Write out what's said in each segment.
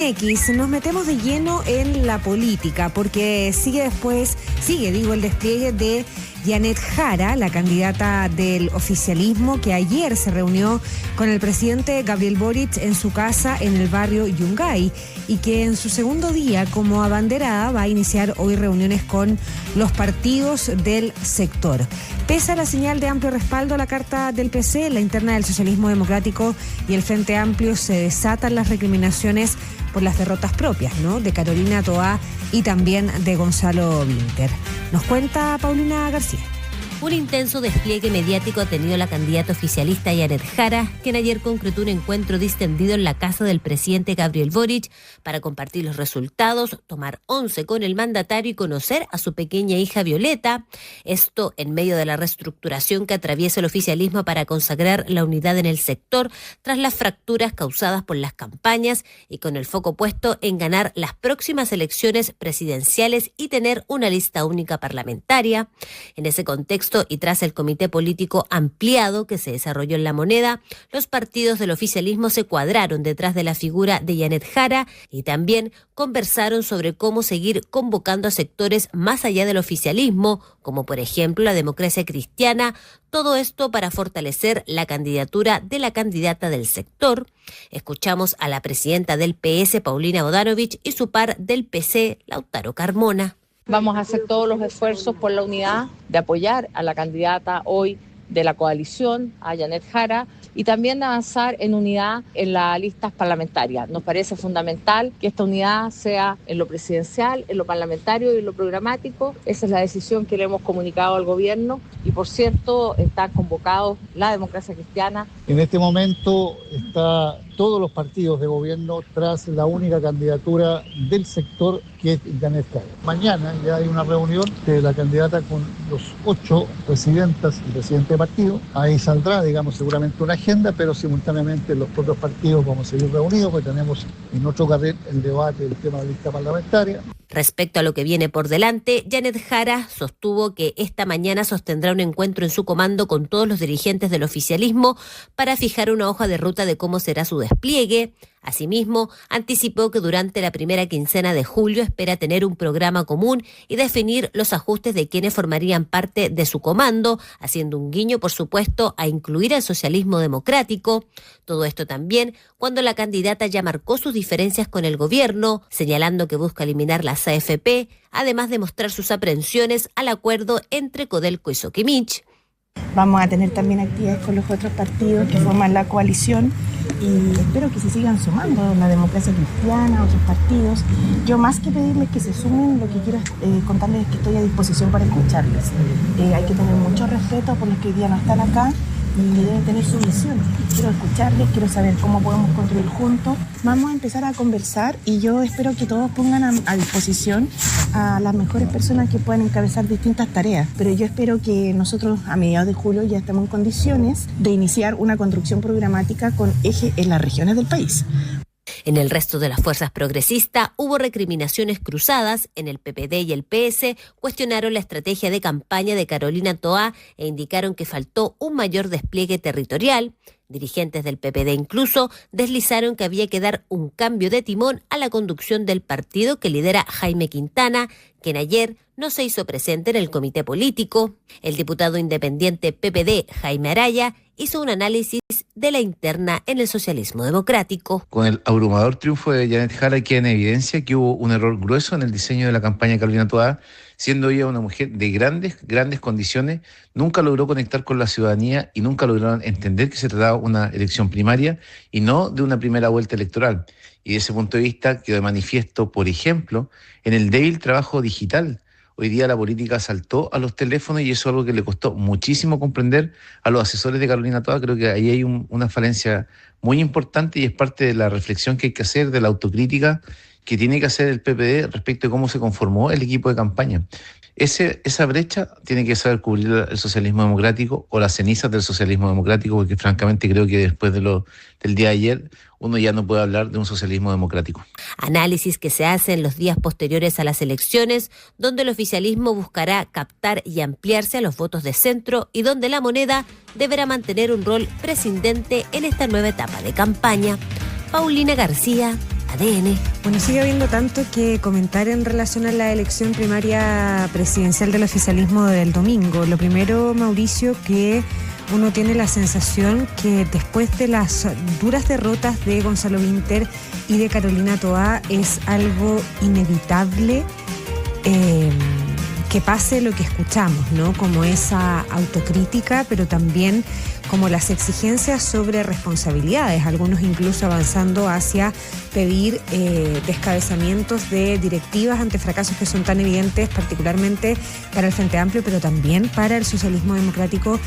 X nos metemos de lleno en la política porque sigue el despliegue de Janet Jara, la candidata del oficialismo, que ayer se reunió con el presidente Gabriel Boric en su casa en el barrio Yungay y que en su segundo día como abanderada va a iniciar hoy reuniones con los partidos del sector. Pese a la señal de amplio respaldo a la carta del PC, la interna del Socialismo Democrático y el Frente Amplio se desatan las recriminaciones por las derrotas propias, ¿no?, de Carolina Toá y también de Gonzalo Vinter. Nos cuenta Paulina García. Un intenso despliegue mediático ha tenido la candidata oficialista Janet Jara, quien ayer concretó un encuentro distendido en la casa del presidente Gabriel Boric para compartir los resultados, tomar once con el mandatario y conocer a su pequeña hija Violeta. Esto en medio de la reestructuración que atraviesa el oficialismo para consagrar la unidad en el sector tras las fracturas causadas por las campañas y con el foco puesto en ganar las próximas elecciones presidenciales y tener una lista única parlamentaria. En ese contexto, y tras el comité político ampliado que se desarrolló en La Moneda, los partidos del oficialismo se cuadraron detrás de la figura de Janet Jara y también conversaron sobre cómo seguir convocando a sectores más allá del oficialismo, como por ejemplo la Democracia Cristiana, todo esto para fortalecer la candidatura de la candidata del sector. Escuchamos a la presidenta del PS, Paulina Bodanovich, y su par del PC, Lautaro Carmona. Vamos a hacer todos los esfuerzos por la unidad de apoyar a la candidata hoy de la coalición, a Janet Jara, y también de avanzar en unidad en las listas parlamentarias. Nos parece fundamental que esta unidad sea en lo presidencial, en lo parlamentario y en lo programático. Esa es la decisión que le hemos comunicado al gobierno y, por cierto, están convocados la Democracia Cristiana. En este momento está todos los partidos de gobierno tras la única candidatura del sector, que es Janet Jara. Mañana ya hay una reunión de la candidata con los 8 presidentas y presidentes de partido. Ahí saldrá, seguramente una agenda, pero simultáneamente los propios partidos vamos a seguir reunidos, porque tenemos en otro carril el debate del tema de la lista parlamentaria. Respecto a lo que viene por delante, Janet Jara sostuvo que esta mañana sostendrá un encuentro en su comando con todos los dirigentes del oficialismo para fijar una hoja de ruta de cómo será su despliegue. Asimismo, anticipó que durante la primera quincena de julio espera tener un programa común y definir los ajustes de quienes formarían parte de su comando, haciendo un guiño, por supuesto, a incluir al socialismo democrático. Todo esto también cuando la candidata ya marcó sus diferencias con el gobierno, señalando que busca eliminar las AFP, además de mostrar sus aprehensiones al acuerdo entre Codelco y Soquimich. Vamos a tener también actividades con los otros partidos que forman la coalición y espero que se sigan sumando la Democracia Cristiana, otros partidos. Yo, más que pedirles que se sumen, lo que quiero contarles es que estoy a disposición para escucharles. Hay que tener mucho respeto por los que hoy día no están acá y deben tener su visión. Quiero escucharles, quiero saber cómo podemos construir juntos. Vamos a empezar a conversar y yo espero que todos pongan a disposición a las mejores personas que puedan encabezar distintas tareas. Pero yo espero que nosotros a mediados de julio ya estemos en condiciones de iniciar una construcción programática con eje en las regiones del país. En el resto de las fuerzas progresistas hubo recriminaciones cruzadas. En el PPD y el PS cuestionaron la estrategia de campaña de Carolina Toá e indicaron que faltó un mayor despliegue territorial. Dirigentes del PPD incluso deslizaron que había que dar un cambio de timón a la conducción del partido que lidera Jaime Quintana, quien ayer no se hizo presente en el comité político. El diputado independiente PPD, Jaime Araya, hizo un análisis de la interna en el socialismo democrático. Con el abrumador triunfo de Janet Jara queda en evidencia que hubo un error grueso en el diseño de la campaña de Carolina Toá. Siendo ella una mujer de grandes condiciones, nunca logró conectar con la ciudadanía y nunca lograron entender que se trataba de una elección primaria y no de una primera vuelta electoral. Y desde ese punto de vista quedó de manifiesto, por ejemplo, en el débil trabajo digital. Hoy día la política saltó a los teléfonos y eso es algo que le costó muchísimo comprender a los asesores de Carolina Toá. Creo que ahí hay una falencia muy importante y es parte de la reflexión que hay que hacer, de la autocrítica que tiene que hacer el PPD respecto de cómo se conformó el equipo de campaña. Esa brecha tiene que saber cubrir el socialismo democrático o las cenizas del socialismo democrático, porque francamente creo que después del día de ayer uno ya no puede hablar de un socialismo democrático. Análisis que se hace en los días posteriores a las elecciones, donde el oficialismo buscará captar y ampliarse a los votos de centro y donde La Moneda deberá mantener un rol prescindente en esta nueva etapa de campaña. Paulina García, ADN. Bueno, sigue habiendo tanto que comentar en relación a la elección primaria presidencial del oficialismo del domingo. Lo primero, Mauricio, que uno tiene la sensación que después de las duras derrotas de Gonzalo Vinter y de Carolina Toá es algo inevitable que pase lo que escuchamos, ¿no? Como esa autocrítica, pero también como las exigencias sobre responsabilidades, algunos incluso avanzando hacia pedir descabezamientos de directivas ante fracasos que son tan evidentes, particularmente para el Frente Amplio, pero también para el socialismo democrático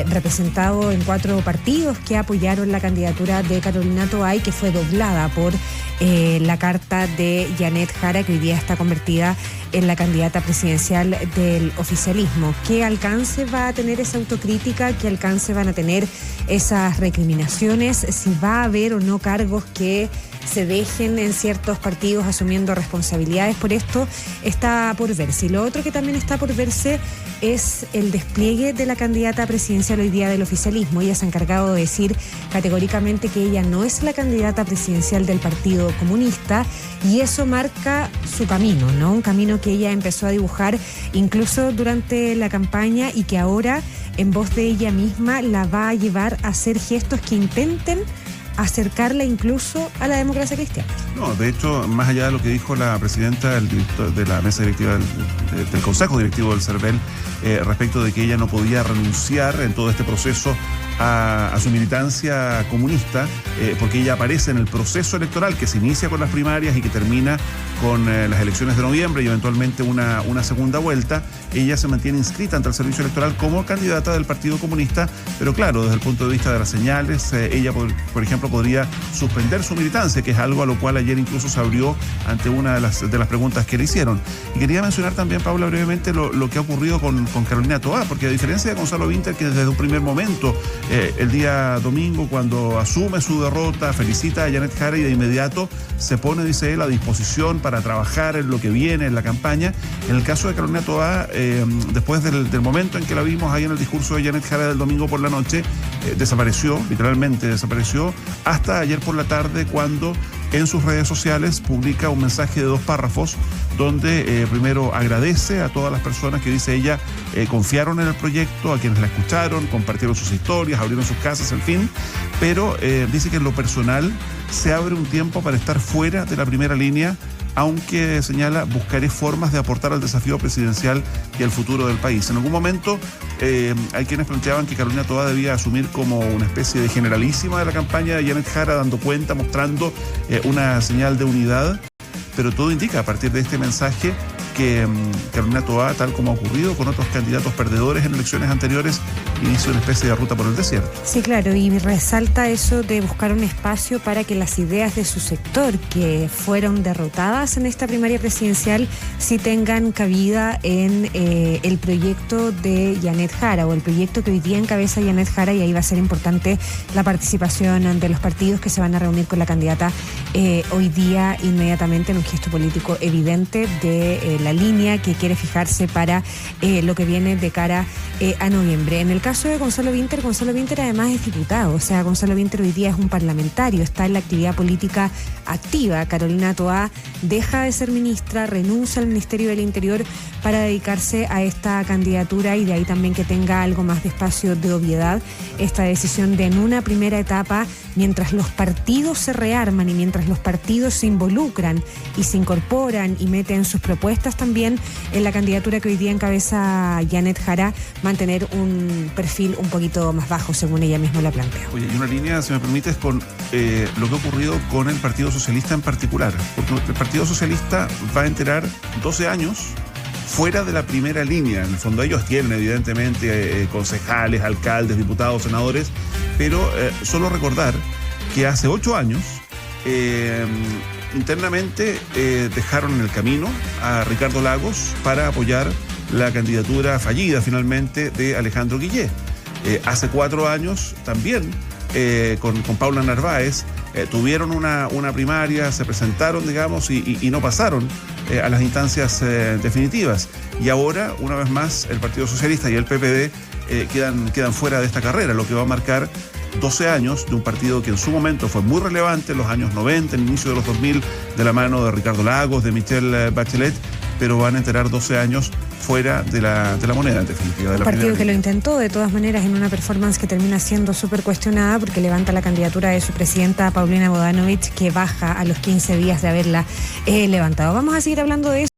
representado en 4 partidos que apoyaron la candidatura de Carolina Toá y que fue doblada por la carta de Janet Jara, que hoy día está convertida en la candidata presidencial del oficialismo. ¿Qué alcance va a tener esa autocrítica? ¿Qué alcance van a tener esas recriminaciones? Si va a haber o no cargos que se dejen en ciertos partidos asumiendo responsabilidades por esto, está por verse. Y lo otro que también está por verse es el despliegue de la candidata presidencial hoy día del oficialismo. Ella se ha encargado de decir categóricamente que ella no es la candidata presidencial del Partido Comunista, y eso marca su camino, ¿no? Un camino que ella empezó a dibujar incluso durante la campaña y que ahora, en voz de ella misma, la va a llevar a hacer gestos que intenten acercarla incluso a la democracia cristiana. No, de hecho, más allá de lo que dijo la presidenta de la mesa directiva del Consejo Directivo del CERVEL, respecto de que ella no podía renunciar en todo este proceso a su militancia comunista, porque ella aparece en el proceso electoral que se inicia con las primarias y que termina con las elecciones de noviembre y eventualmente una segunda vuelta. Ella se mantiene inscrita ante el servicio electoral como candidata del Partido Comunista, pero claro, desde el punto de vista de las señales, ella, por ejemplo, podría suspender su militancia, que es algo a lo cual ayer incluso se abrió ante una de las preguntas que le hicieron. Y quería mencionar también, Paula, brevemente lo que ha ocurrido con Carolina Toá, porque a diferencia de Gonzalo Vinter, que desde un primer momento, el día domingo, cuando asume su derrota, felicita a Janet Jara y de inmediato se pone, dice él, a disposición para trabajar en lo que viene, en la campaña. En el caso de Carolina Toá, después del momento en que la vimos ahí en el discurso de Janet Jara del domingo por la noche, desapareció, literalmente desapareció, hasta ayer por la tarde, cuando en sus redes sociales publica un mensaje de 2 párrafos donde primero agradece a todas las personas que, dice ella, confiaron en el proyecto, a quienes la escucharon, compartieron sus historias, abrieron sus casas, en fin, pero dice que en lo personal se abre un tiempo para estar fuera de la primera línea, aunque señala, buscaré formas de aportar al desafío presidencial y al futuro del país. En algún momento hay quienes planteaban que Carolina Toá debía asumir como una especie de generalísima de la campaña de Janet Jara, dando cuenta, mostrando una señal de unidad, pero todo indica a partir de este mensaje que Carolina Toá, tal como ha ocurrido con otros candidatos perdedores en elecciones anteriores, inicia una especie de ruta por el desierto. Sí, claro, y resalta eso de buscar un espacio para que las ideas de su sector, que fueron derrotadas en esta primaria presidencial, sí tengan cabida en el proyecto de Janet Jara, o el proyecto que hoy día encabeza Janet Jara, y ahí va a ser importante la participación de los partidos que se van a reunir con la candidata hoy día inmediatamente, en un gesto político evidente de la línea que quiere fijarse para lo que viene de cara a noviembre. En el caso de Gonzalo Vinter además es diputado, o sea, Gonzalo Vinter hoy día es un parlamentario, está en la actividad política activa. Carolina Toá deja de ser ministra, renuncia al Ministerio del Interior para dedicarse a esta candidatura, y de ahí también que tenga algo más de espacio de obviedad esta decisión de, en una primera etapa, mientras los partidos se rearman y mientras los partidos se involucran y se incorporan y meten sus propuestas también en la candidatura que hoy día encabeza Janet Jara, mantener un perfil un poquito más bajo, según ella misma la plantea. Oye, y una línea, si me permites, con lo que ha ocurrido con el Partido Socialista en particular, porque el Partido Socialista va a enterar 12 años fuera de la primera línea. En el fondo ellos tienen evidentemente concejales, alcaldes, diputados, senadores, pero solo recordar que hace 8 años internamente dejaron en el camino a Ricardo Lagos para apoyar la candidatura fallida finalmente de Alejandro Guillé. Hace 4 años también con Paula Narváez tuvieron una primaria, se presentaron, digamos, y no pasaron a las instancias definitivas. Y ahora, una vez más, el Partido Socialista y el PPD quedan fuera de esta carrera, lo que va a marcar 12 años de un partido que en su momento fue muy relevante en los años 90, en el inicio de los 2000, de la mano de Ricardo Lagos, de Michelle Bachelet, pero van a enterar 12 años fuera de la moneda, en definitiva. Un partido que lo intentó, de todas maneras, en una performance que termina siendo súper cuestionada porque levanta la candidatura de su presidenta Paulina Bodanovich, que baja a los 15 días de haberla levantado. Vamos a seguir hablando de eso.